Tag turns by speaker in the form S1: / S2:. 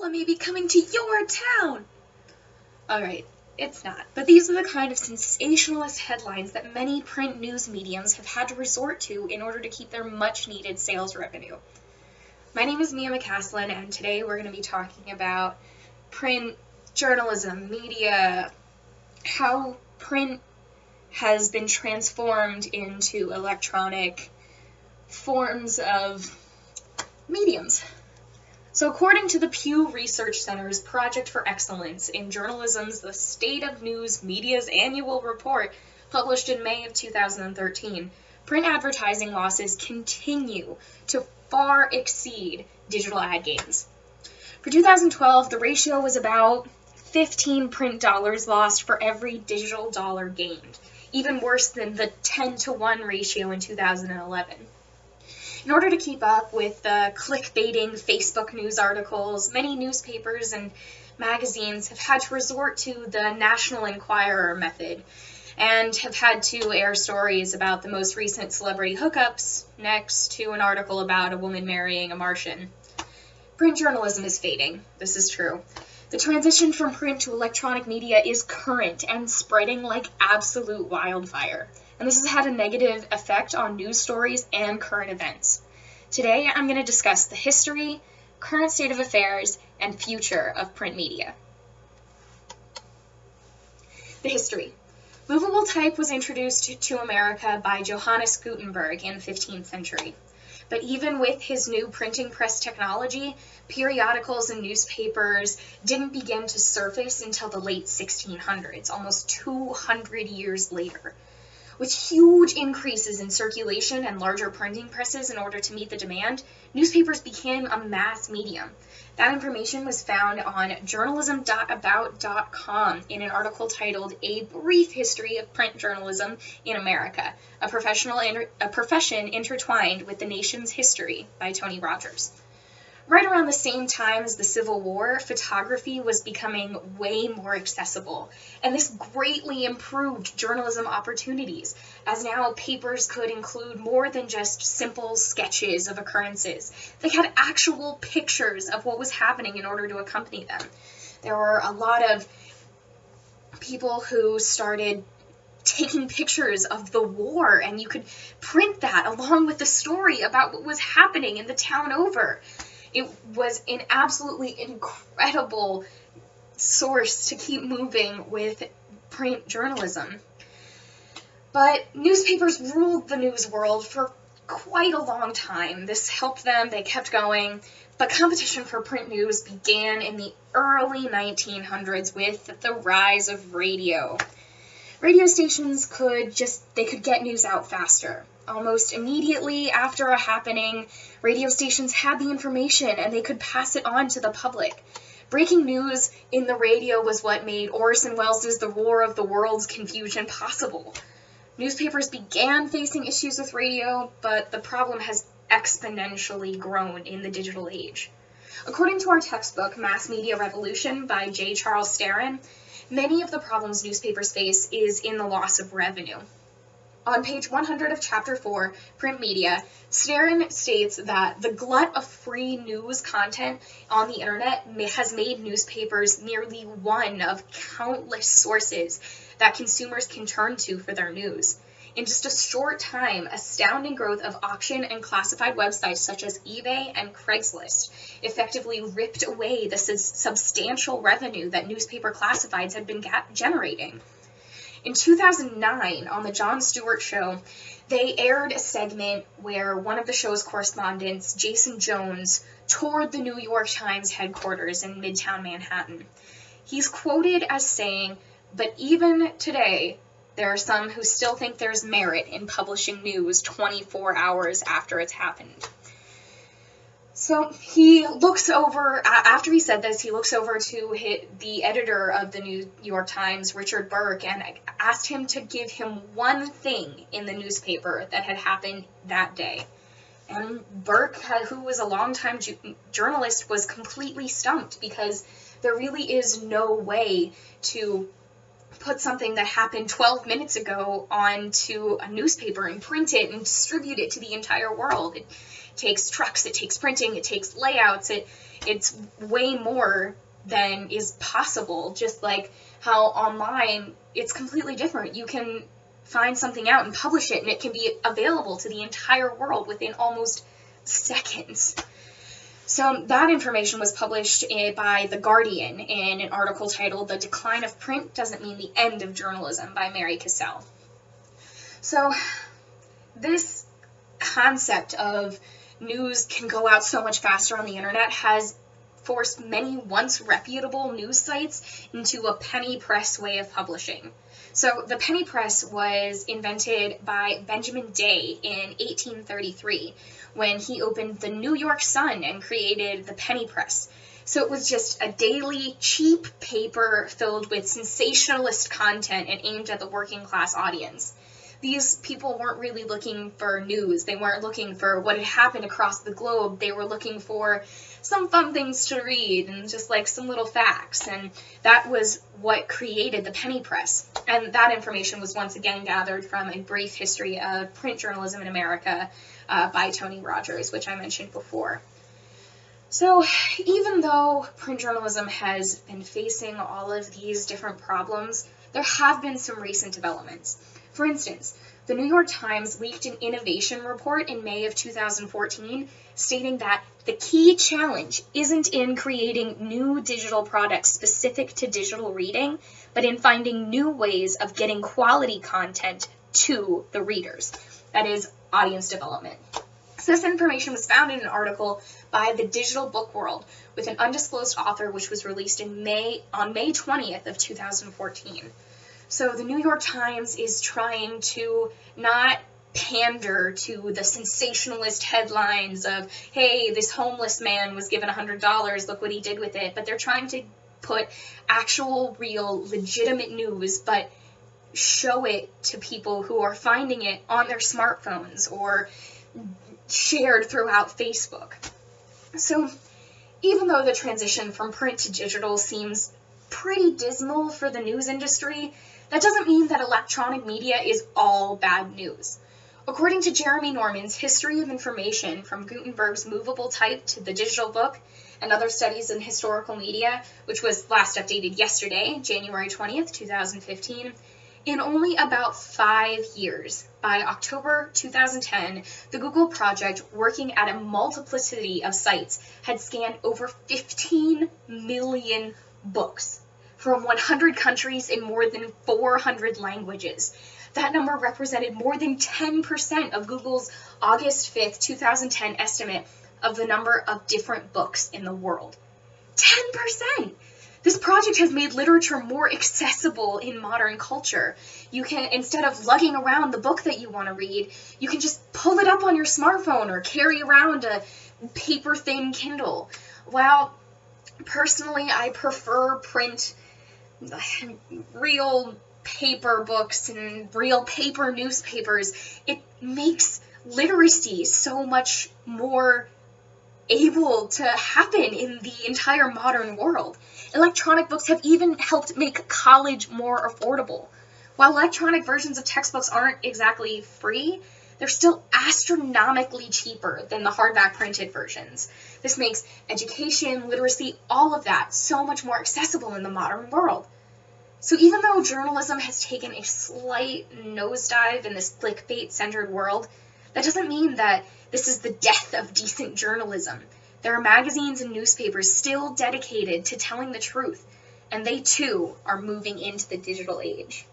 S1: cola may be coming to your town. Alright, it's not. But these are the kind of sensationalist headlines that many print news mediums have had to resort to in order to keep their much-needed sales revenue. My name is Mia McCaslin, and today we're going to be talking about print journalism, media, how print has been transformed into electronic forms of mediums. So according to the Pew Research Center's Project for Excellence in Journalism's The State of News Media's annual report, published in May of 2013, print advertising losses continue to far exceed digital ad gains. For 2012, the ratio was about 15 print dollars lost for every digital dollar gained, even worse than the 10-to-1 ratio in 2011. In order to keep up with the clickbaiting Facebook news articles, many newspapers and magazines have had to resort to the National Enquirer method and have had to air stories about the most recent celebrity hookups next to an article about a woman marrying a Martian. Print journalism is fading. This is true. The transition from print to electronic media is current and spreading like absolute wildfire. And this has had a negative effect on news stories and current events. Today, I'm going to discuss the history, current state of affairs, and future of print media. The history. Movable type was introduced to America by Johannes Gutenberg in the 15th century. But even with his new printing press technology, periodicals and newspapers didn't begin to surface until the late 1600s, almost 200 years later. With huge increases in circulation and larger printing presses in order to meet the demand, newspapers became a mass medium. That information was found on journalism.about.com in an article titled A Brief History of Print Journalism in America, a profession intertwined with the nation's history by Tony Rogers. Right around the same time as the Civil War, photography was becoming way more accessible, and this greatly improved journalism opportunities, as now papers could include more than just simple sketches of occurrences. They had actual pictures of what was happening in order to accompany them. There were a lot of people who started taking pictures of the war, and you could print that along with the story about what was happening in the town over. It was an absolutely incredible source to keep moving with print journalism. But newspapers ruled the news world for quite a long time. This helped them, they kept going, but competition for print news began in the early 1900s with the rise of radio. Radio stations could get news out faster. Almost immediately after a happening, radio stations had the information and they could pass it on to the public. Breaking news in the radio was what made Orson Welles' The War of the Worlds confusion possible. Newspapers began facing issues with radio, but the problem has exponentially grown in the digital age. According to our textbook, Mass Media Revolution by J. Charles Starrin, many of the problems newspapers face is in the loss of revenue. On page 100 of Chapter 4, Print Media, Starrin states that the glut of free news content on the internet has made newspapers nearly one of countless sources that consumers can turn to for their news. In just a short time, astounding growth of auction and classified websites such as eBay and Craigslist effectively ripped away the substantial revenue that newspaper classifieds had been generating. In 2009, on the Jon Stewart Show, they aired a segment where one of the show's correspondents, Jason Jones, toured the New York Times headquarters in Midtown Manhattan. He's quoted as saying, "But even today, there are some who still think there's merit in publishing news 24 hours after it's happened." So he looks over, after he said this, he looks over to the editor of the New York Times, Richard Burke, and asked him to give him one thing in the newspaper that had happened that day. And Burke, who was a longtime journalist, was completely stumped because there really is no way to put something that happened 12 minutes ago onto a newspaper and print it and distribute it to the entire world. It takes trucks, it takes printing, it takes layouts, it's way more than is possible. Just like how online, it's completely different. You can find something out and publish it, and it can be available to the entire world within almost seconds. So that information was published by The Guardian in an article titled "The Decline of Print Doesn't Mean the End of Journalism" by Mary Cassell. So this concept of news can go out so much faster on the internet has forced many once reputable news sites into a penny press way of publishing. So the penny press was invented by Benjamin Day in 1833 when he opened the New York Sun and created the penny press. So it was just a daily, cheap paper filled with sensationalist content and aimed at the working class audience. These people weren't really looking for news. They weren't looking for what had happened across the globe. They were looking for some fun things to read and just like some little facts. And that was what created the penny press. And that information was once again gathered from A Brief History of Print Journalism in America by Tony Rogers, which I mentioned before. So even though print journalism has been facing all of these different problems, there have been some recent developments. For instance, the New York Times leaked an innovation report in May of 2014 stating that the key challenge isn't in creating new digital products specific to digital reading, but in finding new ways of getting quality content to the readers. That is, audience development. So this information was found in an article by the Digital Book World with an undisclosed author, which was released on May 20th of 2014. So the New York Times is trying to not pander to the sensationalist headlines of, hey, this homeless man was given $100, look what he did with it. But they're trying to put actual, real, legitimate news, but show it to people who are finding it on their smartphones or shared throughout Facebook. So even though the transition from print to digital seems pretty dismal for the news industry, that doesn't mean that electronic media is all bad news. According to Jeremy Norman's History of Information from Gutenberg's movable type to the digital book and other studies in historical media, which was last updated yesterday, January 20th, 2015, in only about 5 years, by October 2010, the Google project, working at a multiplicity of sites, had scanned over 15 million books from 100 countries in more than 400 languages. That number represented more than 10% of Google's August 5th, 2010 estimate of the number of different books in the world. 10%! This project has made literature more accessible in modern culture. You can, instead of lugging around the book that you want to read, you can just pull it up on your smartphone or carry around a paper-thin Kindle. While personally I prefer print, real paper books and real paper newspapers, it makes literacy so much more able to happen in the entire modern world. Electronic books have even helped make college more affordable. While electronic versions of textbooks aren't exactly free, they're still astronomically cheaper than the hardback printed versions. This makes education, literacy, all of that so much more accessible in the modern world. So even though journalism has taken a slight nosedive in this clickbait-centered world, that doesn't mean that this is the death of decent journalism. There are magazines and newspapers still dedicated to telling the truth, and they too are moving into the digital age.